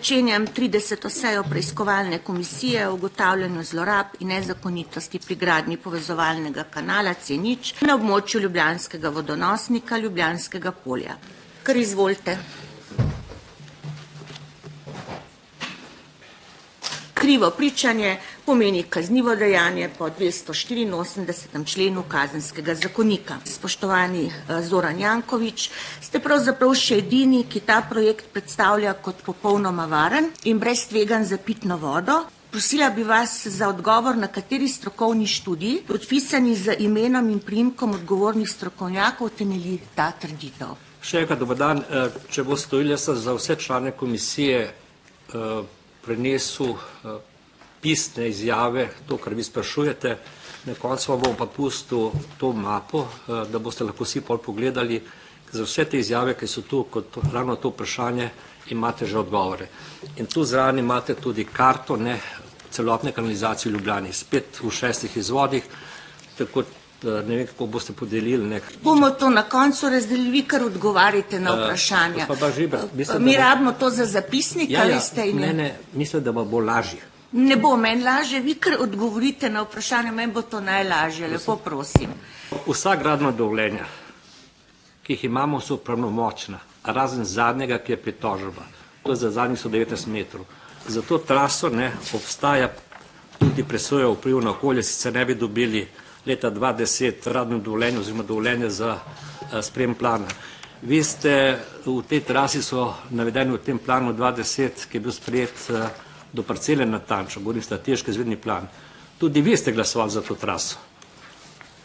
Začenjam 30. sejo preiskovalne komisije o ugotavljanju zlorab in nezakonitosti pri gradnji povezovalnega kanala C0 na območju ljubljanskega vodonosnika Ljubljanskega polja. Kar izvolite. Krivo pričanje pomeni kaznivo dejanje po 284. členu Kazenskega zakonika. Spoštovani Zoran Janković, ste pravzaprav še edini, ki ta projekt predstavlja kot popolnoma varen in brez tveganj za pitno vodo. Prosila bi vas za odgovor, na kateri strokovni študiji, podpisani z imenom in priimkom odgovornih strokovnjakov, temelji ta trditev. Še enkrat dober dan. Če bo stojilo, sem za vse člane komisije prenesel pisne izjave, to, kar vi sprašujete. Na koncu vam bom pa pustil to mapo, da boste lahko vsi pol pogledali. Za vse te izjave, ki so tu, kot ravno to vprašanje, imate že odgovore. In tu zraven imate tudi karto celotne kanalizacije v Ljubljani, spet v 6 izvodih, tako ne vem, kako boste podelili. Bomo to na koncu razdelili, vi kar odgovarjate na vprašanja. Mi rabimo to za zapisnik, ali ste in... Ne, mislim, da bo lažje. Ne bo meni lažje, vi kar odgovorite na vprašanje, meni bo to najlažje, lepo prosim. Vsa gradbena dovoljenja, ki jih imamo, so pravnomočna, razen zadnjega, ki je pritožba. To je za zadnjih 119 metrov. Za to traso obstaja tudi presoja vpliv na okolje, sicer ne bi dobili leta 2010 gradbeno dovoljenje oziroma dovoljenje za sprejem plana. Vi ste v tej trasi so navedeni v tem planu 2010, ki je bil sprejet do parcele natančno, govorim strateški izvedbeni plan. Tudi vi ste glasovali za to traso,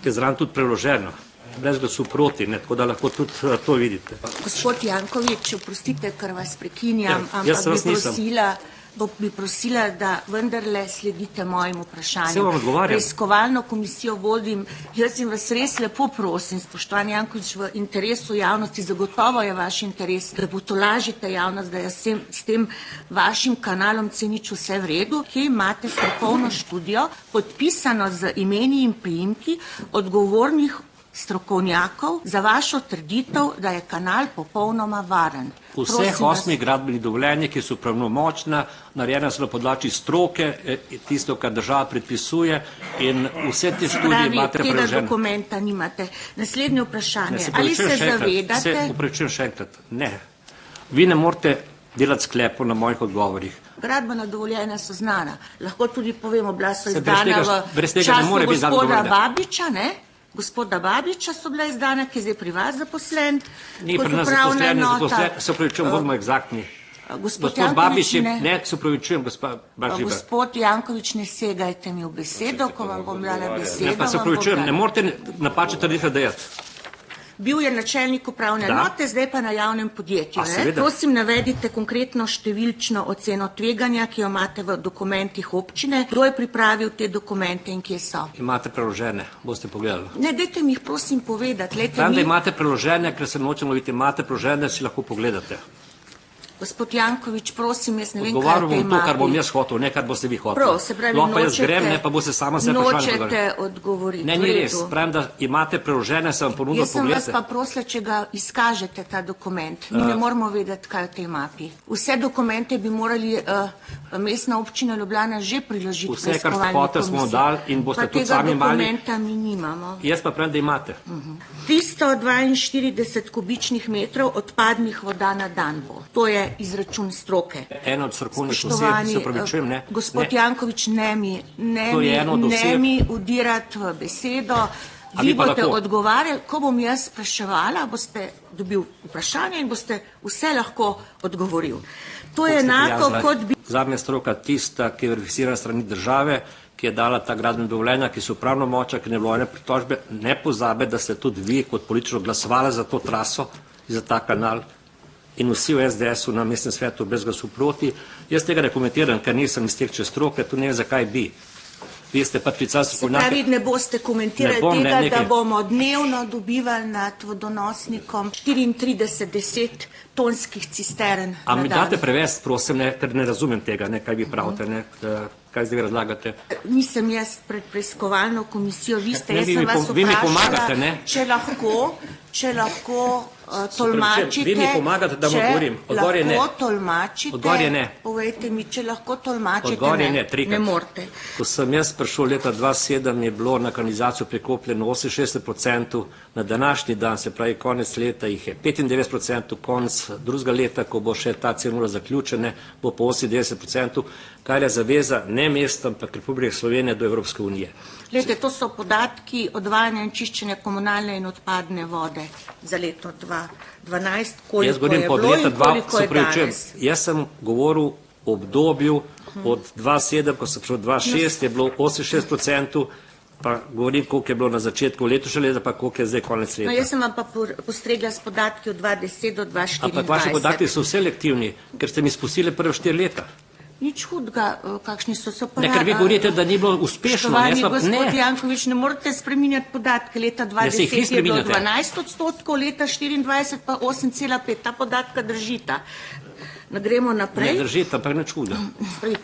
ki je zraven tudi preloženo, brez glasu proti, tako da lahko tudi to vidite. Gospod Janković, oprostite, ker vas prekinjam, ampak bi prosila, da vendarle sledite mojim vprašanjem. Preiskovalno komisijo vodim, jaz in vas res lepo prosim, spoštovani Janković, v interesu javnosti, zagotovo je vaš interes, da potolažite javnost, da je s tem vašim kanalom C0 vse v redu, ki imate strokovno študijo, podpisano z imeni in priimki odgovornih strokovnjakov za vašo trditev, da je kanal popolnoma varen. Vseh 8 gradbenih dovoljenj, ki so pravnomočna, narejena so na podlagi stroke, tisto, kar država predpisuje, in vse te študije imate preložene. Tega dokumenta nimate. Naslednje vprašanje. Ali se zavedate? Se upravičujem še enkrat. Ne. Vi ne morete delati sklepov na mojih odgovorih. Gradbena dovoljenja so znana. Lahko tudi povemo, bila so izdana v času gospoda Babiča, Gospoda Babiča so bila izdana, ki je zdaj pri vas zaposlen. Ni pri nas zaposlen, se upravičujem, bomo egzaktni. Gospod Babič ne, se upravičujem, gospod Baživa. Gospod Janković, ne segajte mi v besedo, ko vam bom dala besedo. Ne, pa se upravičujem, ne morete napačne trditve dajati. Bil je načelnik upravne enote, zdaj pa na javnem podjetju. Prosim, navedite konkretno številčno oceno tveganja, ki jo imate v dokumentih občine. Kdo je pripravil te dokumente in kje so? Imate preložene, boste pogledali. Ne, dajte mi jih prosim povedati. Tam, da imate preložene, ker se nočem loviti, imate preložene, si lahko pogledate. Gospod Janković, prosim, jaz ne vem, kaj te imate. Odgovarjam bom to, kar bom jaz hotel, ne kar boste vi hoteli. Prav, se pravi, nočete odgovoriti. Ne, ni res. Pravim, da imate preložene, sem vam ponudil pogledati. Jaz sem vas pa prosila, če ga izkažete, ta dokument. Mi ne moramo vedeti, kaj je v tej mapi. Vse dokumente bi morali mestna občina Ljubljana že priložiti preiskovalni komisiji. Vse, kar smo dali in boste tudi sami imali. Pa tega dokumenta mi nimamo. Jaz pa pravim, da imate. 342 kubičnih metrov odpadnih voda na dan bo. To je izračun stroke. Eno od strokovnih oseb, se pravičujem, ne. Gospod Janković, ne mi udirati v besedo. Vi boste odgovarjali, ko bom jaz spraševala, boste dobil vprašanje in boste vse lahko odgovoril. To je enako, kot bi... Zadnja stroka tista, ki je verificirana strani države, ki je dala ta gradbena dovoljenja, ki so pravnomočna, ki ne vložene pritožbe, ne pozabe, da ste tudi vi kot politično glasovali za to traso in za ta kanal in vsi v SDS-u na mestnem svetu brez glasu proti. Jaz tega ne komentiram, ker nisem iz teh čestroke, tu ne vem, zakaj bi. Vi ste pa klicali strokovnjake. Se pravi, ne boste komentirali tega, da bomo dnevno dobivali nad vodonosnikom 34 tonskih cistern. A mi date prevesti, prosim, ker ne razumem tega, kaj vi pravite, kaj zdaj razlagate. Nisem jaz pred preiskovalno komisijo, vi ste, jaz sem vas vprašala, če lahko tolmačite, vi mi pomagate, da vam govorim. Odgovor je ne. Če lahko tolmačite, odgovor je ne. Povejte mi, če lahko tolmačite, odgovor je ne, trikrat. Ne morete. Ko sem jaz prišel leta 2007, je bilo na kanalizacijo prikopljeno 68%, na današnji dan, se pravi konec leta, jih je 95%, konec drugega leta, ko bo še ta cenula zaključene, bo po 98%, kar je zaveza ne mesta, ampak Republike Slovenije do Evropske unije. Glede, to so podatki odvajanja in čiščenja komunalne in odpadne vode za leto 2012, koliko je bilo in koliko je danes. Jaz sem govoril o obdobju od 2007, ko sem prišel 2006, je bilo 68%, pa govorim, koliko je bilo na začetku letošnjega leta, pa koliko je zdaj konec leta. No, jaz sem vam pa postregla s podatki od 2010 do 2024. Ampak vaši podatki so selektivni, ker ste mi spustili prve 4 leta. Nič hudega, kakšni so pa... Ne, ker vi govorite, da ni bilo uspešno. Štovani gospod Janković, ne morate spreminjati podatke. Leta 2010 je bilo 12%, leta 2024 pa 8,5%. Ta podatka držita. Gremo naprej. Ne držita, pa ne čuda.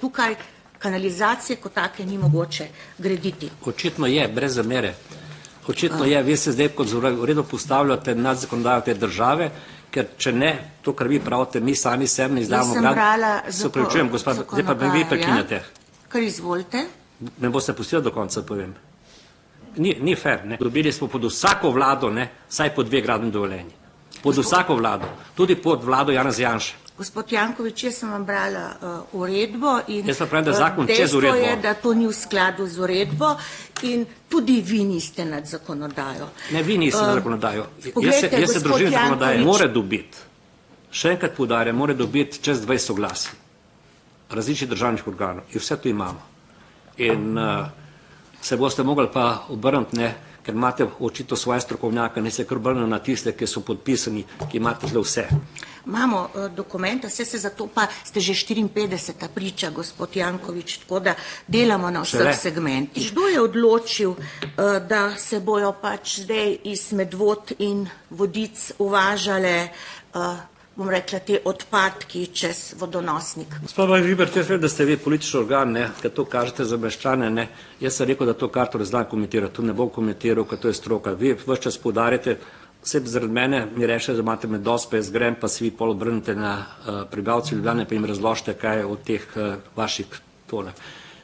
Tukaj kanalizacije kot take ni mogoče graditi. Očitno je, brez zamere. Očitno je, vi se zdaj kot v redu postavljate nad zakonodajo te države, ker če ne, to, kar vi pravite, mi sami sebi ne izdamo grad, se upravičujem, gospod, zdaj pa vi prekinjate. Kar izvolite. Me boste pustili do konca, povem. Ni fair, ne. Dobili smo pod vsako vlado, ne, vsaj po 2 gradbeni dovoljenji. Pod vsako vlado, tudi pod vlado Janeza Janše. Gospod Janković, jaz sem vam brala uredbo in dejstvo je, da to ni v skladu z uredbo in tudi vi niste nad zakonodajo. Ne, vi niste nad zakonodajo. Jaz se držim zakonodaje. More dobiti, še enkrat poudarjam, more dobiti čez 20 soglasij različnih državnih organov in vse to imamo. In se boste mogli pa obrniti, ne, ker imate očitno svoje strokovnjake, ne se kar obrnili na tiste, ki so podpisani, ki imate tle vse. Imamo dokumente, vse se zato pa ste že 54. priča, gospod Janković, tako da delamo na vseh segmentih. Kdo je odločil, da se bojo pač zdaj iz Medvod in Vodic uvažale, bom rekla, te odpadki čez vodonosnik? Gospod Žibert, jaz vem, da ste vi politični organ, ne, ker to kažete za meščane, ne. Jaz sem rekel, da to karto ne znam komentirati, to ne bom komentiral, ker to je stroka. Vi ves čas poudarjate, vse zaradi mene mi reče, da imate med dosti, pa jaz grem, pa se vi pol obrnete na prebivalce Ljubljane, pa jim razložite, kaj je od teh vaših tonah.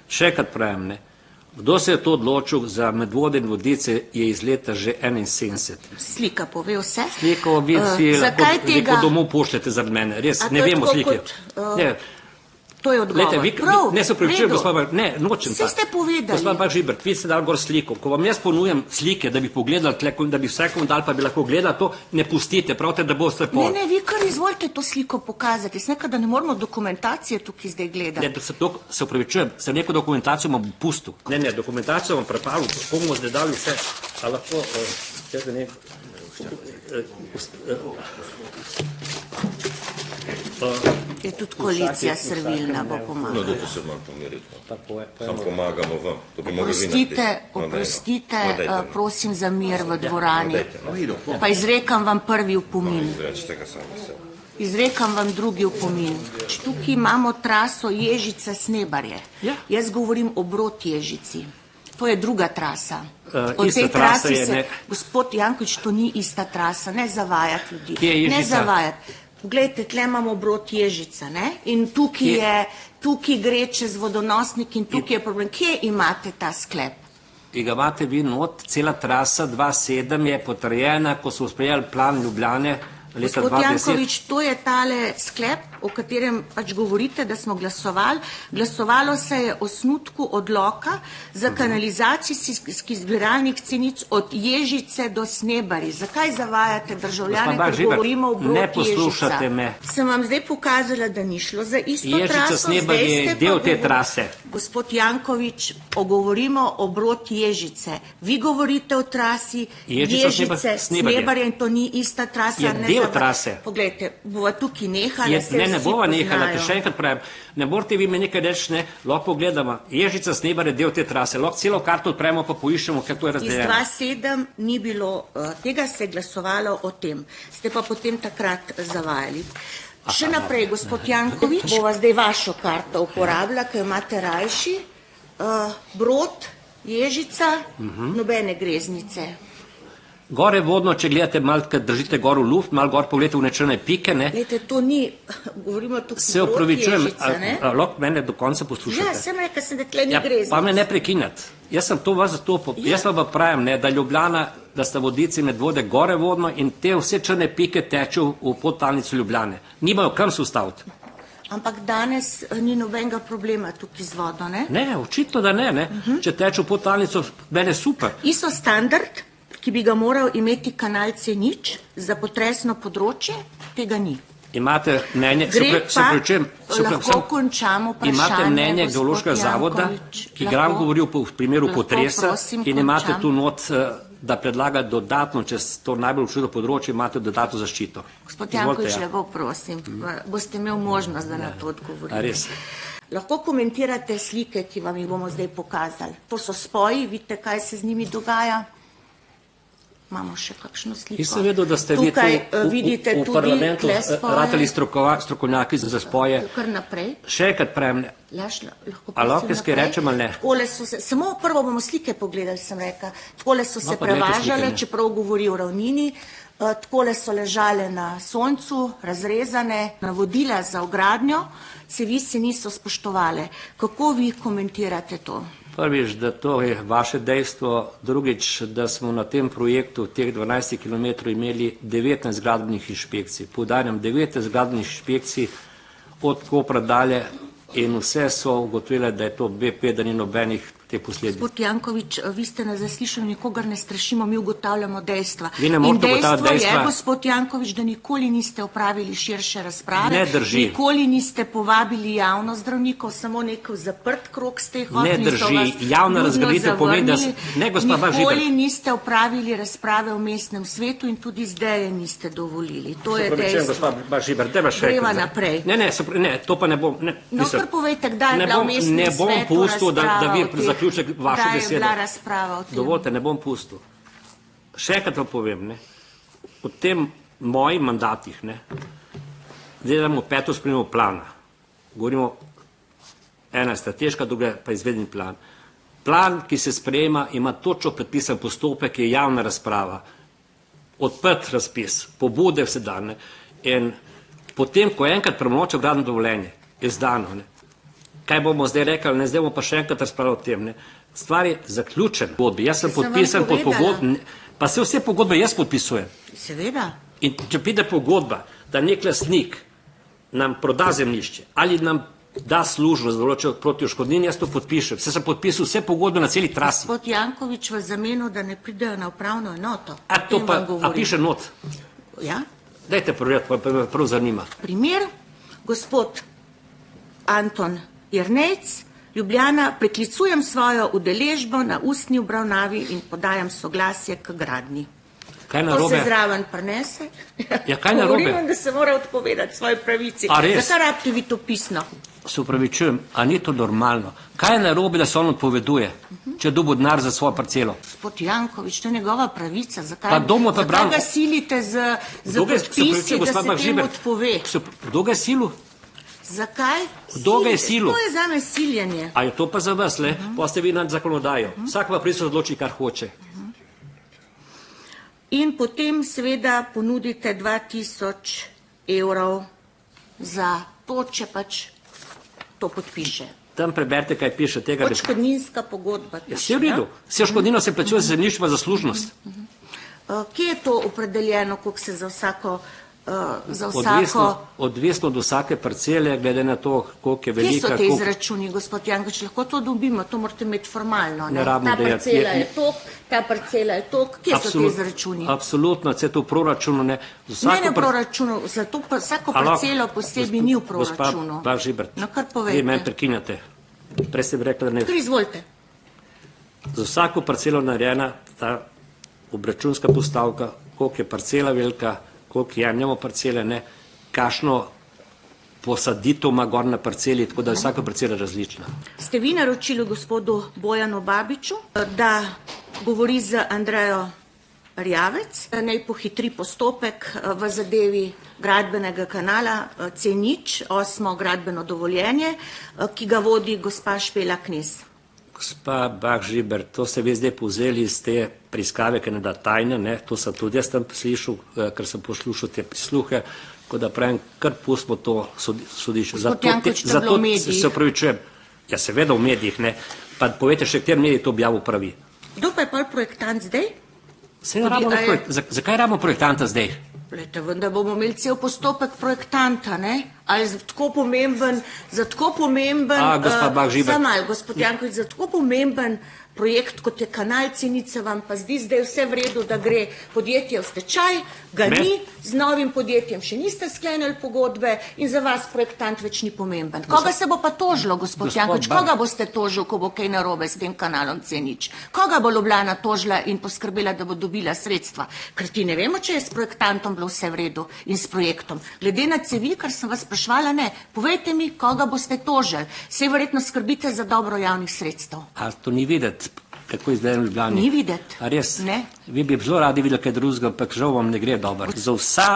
Še enkrat pravim, ne, kdo se je to odločil za Medvode in Vodice, je iz leta že 71. Slika pove vse. Sliko vi si lahko domov pošljete zaradi mene, res, ne vemo slike. Ne, to je odgovor. Prav, ne se upravičujem, gospod, ne, nočem tako. Vse ste povedali. Gospod Žibert, vi ste dali gor sliko. Ko vam jaz ponujem slike, da bi pogledali, da bi vsakom dal, pa bi lahko gledali to, ne pustite, pravite, da boste pol. Ne, vi kar izvolite to sliko pokazati. Jaz nekaj, da ne moramo dokumentacije tukaj zdaj gledati. Ne, se upravičujem, sem neko dokumentacijo vam pustil. Ne, dokumentacijo vam prepravil, komu zdaj dali vse. A lahko, jaz da ne... Je tudi koalicija servilna, bo pomagala. No, dajte se malo pomiriti. Sam pomagamo vam. To bi mogli vi narediti. Oprostite, prosim za mir v dvorani. Pa izrekam vam prvi opomin. Izrečite ga sami se. Izrekam vam drugi opomin. Tukaj imamo traso Ježica-Snebarje. Jaz govorim o Brod-Ježici. To je druga trasa. Ista trasa je, ne... Gospod Janković, to ni ista trasa, ne zavajati ljudi. Kje je Ježica? Ne zavajati. Poglejte, tle imamo Brod-Ježica, ne? In tukaj gre čez vodonosnik in tukaj je problem. Kje imate ta sklep? In ga imate vi not, cela trasa 2.7 je potrjena, ko so sprejeli plan Ljubljane leta 2010. Gospod Janković, to je tale sklep, o katerem pač govorite, da smo glasovali. Glasovalo se je o osnutku odloka za kanalizacijski zbiralnik Cenic od Ježice do Snebarij. Zakaj zavajate državljane, ker govorimo o Brod-Ježica? Ne poslušate me. Sem vam zdaj pokazala, da ni šlo za isto traso. Ježica-Snebarij je del te trase. Gospod Janković, govorimo o Brod-Ježice. Vi govorite o trasi Ježice-Snebarij in to ni ista trasa. Je del trase. Poglejte, bova tukaj nehala, ne bova nehala, ker še enkrat pravim, ne morate vi me nekaj reči, ne, lahko pogledamo, Ježica-Snebarij je del te trase, lahko celo karto odpremo pa poiščemo, ker to je razdeljeno. Iz 2007 ni bilo, tega se je glasovalo o tem, ste pa potem takrat zavajali. Še naprej, gospod Janković, bova zdaj vašo karto uporabila, ker imate rajši, Brod, Ježica, nobene greznice. Gore vodno, če gledate malo, kad držite gor v luft, malo gor pogledate v nečrne pike, ne? Lejte, to ni, govorimo tukaj se opravičujem, lahko mene do konca poslušate. Ja, sem rekel, sem, da tle ni greznic. Pa me ne prekinjati. Jaz sem to vas zato, jaz vam pravim, ne, da Ljubljana, da sta vodici med vode gore vodno in te vse črne pike tečejo v podtalnico Ljubljane. Nimajo kam se ustaviti. Ampak danes ni nobenega problema tukaj z vodo, ne? Ne, očitno, da ne. Če teče v podtalnico, mene super. ISO standard, ki bi ga moral imeti kanal C0 za potresno področje, tega ni. Imate mnenje, lahko končamo vprašanje, imate mnenje Geološkega zavoda, ki gram govori v primeru potresa, in imate tu not, da predlaga dodatno, če to najbolj občutljivo področje, imate dodatno zaščito. Gospod Janković, lepo prosim, boste imel možnost, da na to odgovorite. A res? Lahko komentirate slike, ki vam jih bomo zdaj pokazali. To so spoji, vidite, kaj se z njimi dogaja. Imamo še kakšno sliko. Nisem vedel, da ste vi tu v parlamentu ratali strokovnjaki za spoje. Kar naprej. Še enkrat pravim, a lahko skaj rečem ali ne? Samo prvo bomo slike pogledali, sem rekel. Takole so se prevažale, čeprav govori o ravnini. Takole so ležale na soncu, razrezane, navodila za ogradnjo, cevi se niso spoštovale. Kako vi komentirate to? Prvič, da to je vaše dejstvo, drugič, da smo na tem projektu teh 12 km imeli 19 gradbenih inšpekcij. Poudarjam, 19 gradbenih inšpekcij od Kopra dalje in vse so ugotovile, da je to BP, da ni nobenih te posledic. Gospod Janković, vi ste na zaslišanju, nikogar ne strašimo, mi ugotavljamo dejstva. Vi ne morete ugotavljati dejstva. In dejstvo je, gospod Janković, da nikoli niste opravili širše razprave. Ne drži. Nikoli niste povabili javno zdravnikov, samo nekaj zaprt krog ste jih hoteli. Ne drži. Javna razgraditev pomeni, da ne, gospa Bah Žibert. Nikoli niste opravili razprave v mestnem svetu in tudi zdaj niste dovolili. To je dejstvo. Gospa Bah Žibert, dajva še greva naprej. Ne, to pa ne bom. No, kar povejte, kdaj je bila v mestnem svetu razprava o teh. Vaše besede. Je bila razprava o tem. Dovolite, ne bom pustil. Še enkrat vam povem, ne, v tem mojih mandatih, ne, delamo 5. spremembo plana. Govorimo, ena je strateška, druga pa izvedbeni plan. Plan, ki se sprejema, ima točno predpisan postopek, je javna razprava, odprt razpis, pobude vse dane. In potem, ko enkrat pravnomočno gradbeno dovoljenje je izdano, ne, kaj bomo zdaj rekli, ne, zdaj bomo pa še enkrat razpravljali o tem, ne. Stvar je zaključena. Jaz sem podpisan pod pogodbo, pa se vse pogodbe jaz podpisujem. Seveda. In če pride pogodba, da nek lastnik nam proda zemljišče ali nam da službo za določeno proti odškodnini, jaz to podpišem. Se sem podpisal vse pogodbe na celi trasi. Gospod Janković v zameno, da ne pridejo na upravno enoto. A to pa, a piše not? Ja. Dajte povedati, pa me prav zanima. Primer, gospod Anton Jernejc, Ljubljana, preklicujem svojo udeležbo na ustni obravnavi in podajam soglasje k gradnji. Kaj narobe? To se zraven prenese. Ja, kaj narobe? Govorim, da se mora odpovedati svoje pravici. A res? Zakaj rabite vi to pisno? Se upravičujem, a ni to normalno? Kaj je narobe, da se on odpoveduje, če dobi denar za svojo parcelo? Gospod Janković, to je njegova pravica. Zakaj ga silite z podpisi, da se temu odpove? Kdo ga je silil? Zakaj? Kdo ga je silil? To je zame siljenje. A je to pa za vas, le? Pa ste vi nad zakonodajo. Vsak pa prišel odloči, kar hoče. In potem seveda ponudite 2000 evrov za to, če pač to podpiše. Tam preberite, kaj piše. Odškodninska pogodba. Vse v redu. Vse odškodnino se plačuje za zemljišče za zaslužnost. Kje je to opredeljeno, koliko se za vsako... Odvisno od vsake parcele, glede na to, koliko je velika. Kje so te izračuni, gospod Janković? Lahko to dobimo, to morate imeti formalno. Ta parcela je tok, ta parcela je tok. Kje so te izračuni? Absolutno, vse to v proračunu. Ne v proračunu, zato vsako parcelo posebej ni v proračunu. Gospa Bah Žibert, no, kar povejte. Vi meni prekinjate. Prej ste bi rekli, da ne. Kar izvolite. Za vsako parcelo narejena ta obračunska postavka, koliko je parcela velika, koliko jemljamo parcele, ne, kakšno posaditev ima gor na parceli, tako da je vsaka parcela različna. Ste vi naročili gospodu Bojanu Babiču, da govori z Andrejo Rjavec, naj pohitri postopek v zadevi gradbenega kanala C0, 8. gradbeno dovoljenje, ki ga vodi gospa Špela Knez. Gospa Bah Žibert, to ste vi zdaj povzeli iz te preiskave, ki ne da tajne, ne, to sem tudi jaz tam slišal, ker sem poslušal te prisluhe, tako da pravim, kar pustimo to sodišče. Zato se opravičujem, ja seveda v medijih, ne, pa povejte še, kjer medij to objavil pravi. Kdo pa je pol projektant zdaj? Zakaj rabimo projektanta zdaj? Lejte, vendar bomo imeli cel postopek projektanta, ne? Ali za tako pomemben, gospa Bah Žibert. Samo, gospod Janković, za tako pomemben projekt, kot je kanal C0, vam pa zdi zdaj vse v redu, da gre podjetje v stečaj, ga ni, z novim podjetjem še niste sklenili pogodbe in za vas projektant več ni pomemben. Koga se bo pa tožilo, gospod Janković? Koga boste tožil, ko bo kaj narobe s tem kanalom C0? Koga bo Ljubljana tožila in poskrbela, da bo dobila sredstva? Ker ti ne vemo, če je s projektantom bilo vse v redu in s projektom. Glede na cevi, kar sem vas sprašvala, ne. Povejte mi, koga boste tožili. Sej verjetno skrbite za dobro javnih sredstev. A to ni videti, kako izgleda v Ljubljani? Ni videti. A res? Ne. Vi bi zelo radi videli kaj drugega, ampak žal vam ne gre dobro. Za vsa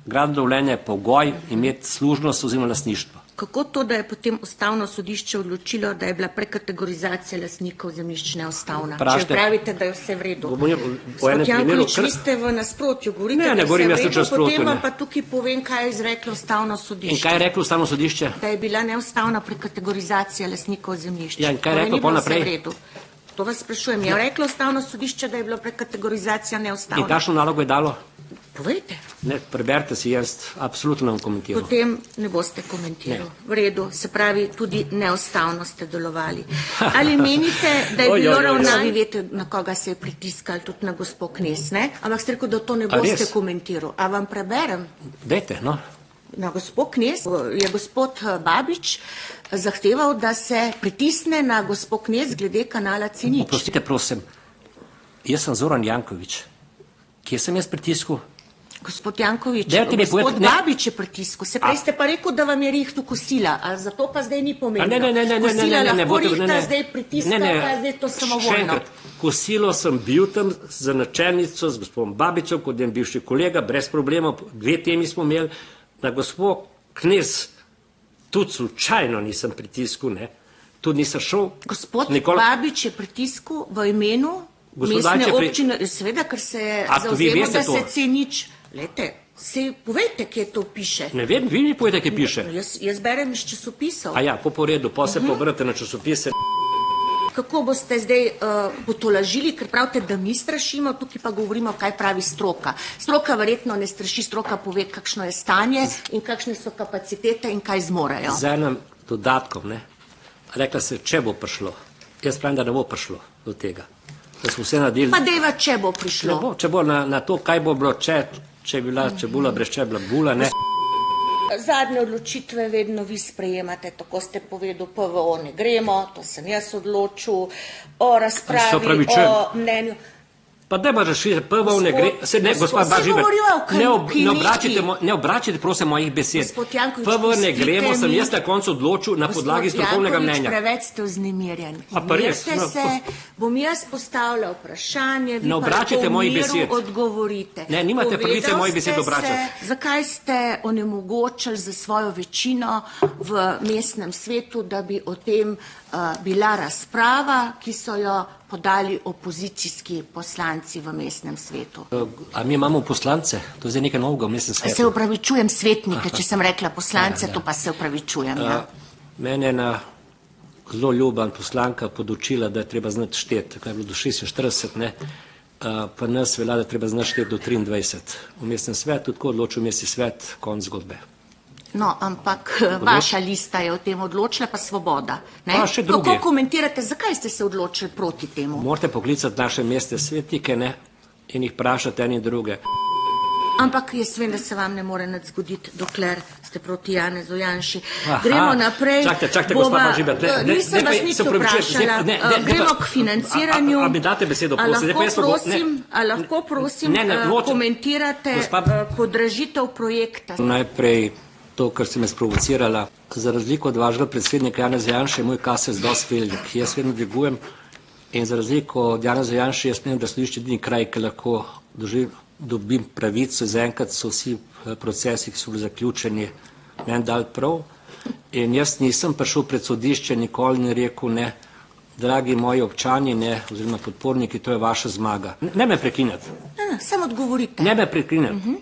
gradbena dovoljenja je pogoj imeti služnost oziroma lastništvo. Kako to, da je potem ustavno sodišče odločilo, da je bila prekategorizacija lastnikov zemljišč neustavna? Če pravite, da je vse v redu. Gospod Janković, vi ste v nasprotju, govorite, da je vse v redu, potem vam pa tukaj povem, kaj je izreklo ustavno sodišče. In kaj je reklo ustavno sodišče? Da je bila neustavna prekategorizacija lastnikov zemljišč. Ja, in kaj je reklo po naprej? To vas sprašujem. Je reklo ustavno sodišče, da je bila prekategorizacija neustavna? In kakšno nalogo je dalo? Povejte. Ne, preberite si, jaz absolutno ne bom komentiral. Potem ne boste komentiral. V redu, se pravi, tudi neustavno ste delovali. Ali menite, da je bilo ravnanje, veste, na koga se je pritiskali, tudi na gospod Knez, ne? Ampak ste rekel, da to ne boste komentiral. A vam preberem? Dajte, no. Na gospod Knez je gospod Babič zahteval, da se pritisne na gospod Knez glede kanala C0. Oprostite, prosim, jaz sem Zoran Janković. Kje sem jaz pritisku? Gospod Janković, gospod Babič je pritisku. Se prej ste pa rekel, da vam je rihtu kosila, a zato pa zdaj ni pomembno. Kosila lahko rihta, zdaj pritiska, pa zdaj to samovoljno. Kosilo sem bil tam za načelnico, z gospodom Babičem, kot je bivši kolega, brez problema, 2 temi smo imeli. Na gospod Knez tudi slučajno nisem pritisku, ne. Tudi nisem šel. Gospod Babič je pritisku v imenu mestne občine, seveda, ker se je zavzelo, da se C0. Lejte, se povejte, kje to piše. Ne vem, vi mi povejte, kje piše. Jaz berem iz časopisov. A ja, po redu, pa se povrate na časopise. Kako boste zdaj potolažili, ker pravite, da mi strašimo, tukaj pa govorimo, kaj pravi stroka. Stroka verjetno ne straši, stroka pove, kakšno je stanje in kakšne so kapacitete in kaj zmorejo. Z enim dodatkom, ne. Rekla se, če bo prišlo. Jaz pravim, da ne bo prišlo do tega. Da smo vse naredili. Pa dejva, če bo prišlo. Če bo na to, kaj bo bilo, če je bila čebula, brez čebla bula, ne. Zadnje odločitve vedno vi sprejemate, tako ste povedal, PVO ne gremo, to sem jaz odločil, o razpravi, o mnenju. Pa da imaš še PVO ne gre, se ne, gospod Bah Žibert, ne obračajte prosim mojih besed. PVO ne gremo, sem jaz na koncu odločil na podlagi strokovnega mnenja. Preveč ste vznemirjeni. Umirite se, bom jaz postavljal vprašanje, vi pa po miru odgovorite. Ne, nimate pravice mojih besed obračati. Zakaj ste onemogočili za svojo večino v mestnem svetu, da bi o tem bila razprava, ki so jo podali opozicijski poslanci v mestnem svetu. A mi imamo poslance? To je zdaj nekaj novega v mestnem svetu. Se upravičujem svetnike, če sem rekla poslance, to pa se upravičujem. Mene je ena zelo ljuba poslanka podučila, da je treba znati šteti, kaj je bilo do 46, ne, pa nas velja, da je treba znati šteti do 23. V mestnem svetu, tako odločil mestni svet, konc zgodbe. No, ampak vaša lista je o tem odločila, pa Svoboda. Pa še drugi. Kako komentirate, zakaj ste se odločili proti temu? Morate poklicati naše mestne svetnike, ne, in jih vprašati eni druge. Ampak jaz vem, da se vam ne more nič zgoditi, dokler ste proti Janezu Janši. Gremo naprej. Čakajte, gospod Bah Žibert. Nisem vas nič vprašala. Gremo k financiranju. A mi date besedo, prosim. A lahko prosim komentirate podražitev projekta. Najprej to, kar ste me sprovocirala. Za razliko od vašega predsednika Janeza Janše je moj kasec dosti velik. Jaz vedno dvigujem in za razliko od Janeza Janše jaz menim, da sodišče edini kraj, ki lahko dobim pravico. Zaenkrat so vsi procesi, ki so bili zaključeni, meni dali prav. In jaz nisem prišel pred sodišče, nikoli ni rekel ne, dragi moji občani, ne, oziroma podporniki, to je vaša zmaga. Ne me prekinjati. Ne, samo odgovorite. Ne me prekinjati.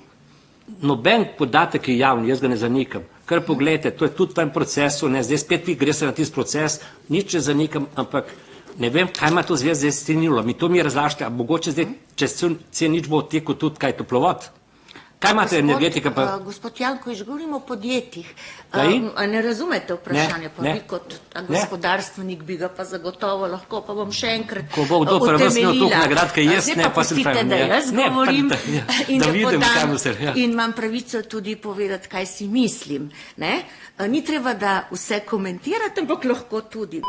Noben podatek je javni, jaz ga ne zanikam. Kar pogledajte, to je tudi v tem procesu, ne, zdaj spet vi greste na tisti proces, nič ne zanikam, ampak ne vem, kaj ima to zvez zdaj s Tinilo. Mi to mi razlažite, a mogoče zdaj čez cel nič bo odtekel tudi kaj toplovod? Kaj imate energetika pa? Gospod Janković, govorimo o podjetjih. Ne razumete vprašanja, pa vi kot gospodarstvenik bi ga pa zagotovo lahko, pa bom še enkrat ko bo kdo pri vas imel toliko nagrad, kaj jaz ne, pa sem pustite, da jaz govorim in da da vidim, kaj podam bo se, ja. in imam pravico tudi povedati, kaj si mislim. Ni treba, da vse komentirate, ampak lahko tudi.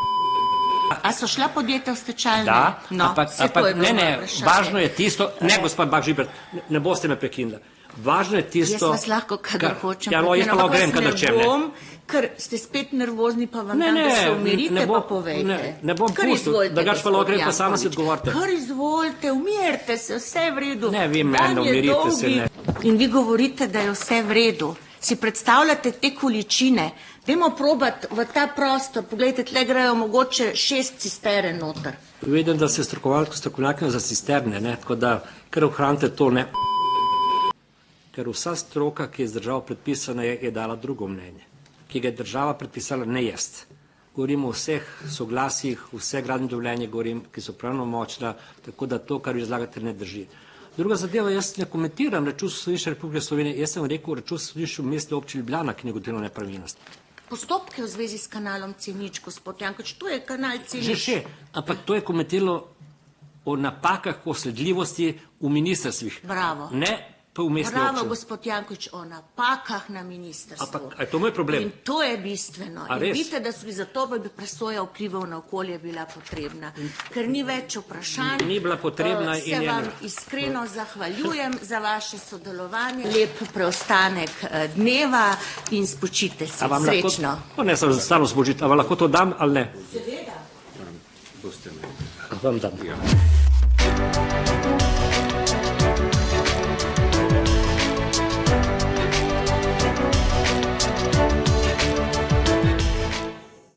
A so šla podjetja v stečaj? Da, no, ampak ne, važno je tisto, ne, gospod Bah-Žibert, ne boste me prekinili. Važno je tisto... Jaz vas lahko, kadar hočem, ja, jaz pa lahko grem, kadar čem, ne. Ker ste spet nervozni, pa vam dam, da se umirite, pa povejte. Ne bom pustil, da gač pa lahko grem, pa sama se odgovorite. Kar izvolite, umirite se, vse je v redu. Ne, vi meni, umirite se, ne. In vi govorite, da je vse v redu. Si predstavljate te količine. Dajmo probati v ta prostor, pogledajte, tle grejo mogoče 6 cisteren noter. Vidim, da se strokovnjakinja za cisterne, ne, tako da kar ohranite to, ne. Ker vsa stroka, ki je z državo predpisana, je dala drugo mnenje, ki ga je država predpisala, ne jaz. Govorimo o vseh soglasjih, vse gradne dovoljenje govorim, ki so pravnomočna, tako da to, kar vi razlagate, ne drži. Druga zadeva, jaz ne komentiram Računsko sodišče Republike Slovenije, jaz sem rekel Računsko sodišče v Mestni občini Ljubljana, ki je ugotovilo nepravilnost. Postopke v zvezi s kanalom C0, gospod Janković, to je kanal C0. Že, ampak to je komentiralo o napakah, o sledljivosti v ministrstvih. Bravo. Ne pa v Mestni občini. Bravo, gospod Janković, o napakah na ministrstvu. Ampak, a je to moj problem? In to je bistveno. A in res? vidite, da so za to bi presoja vplivov na okolje bila potrebna. Ker ni več vprašanj. Ni bila potrebna in se vam iskreno zahvaljujem za vaše sodelovanje. Lep preostanek dneva in spočite se. Srečno. Lahko, ne samo stano spočiti, ali lahko to dam ali ne? Seveda. Vam dam.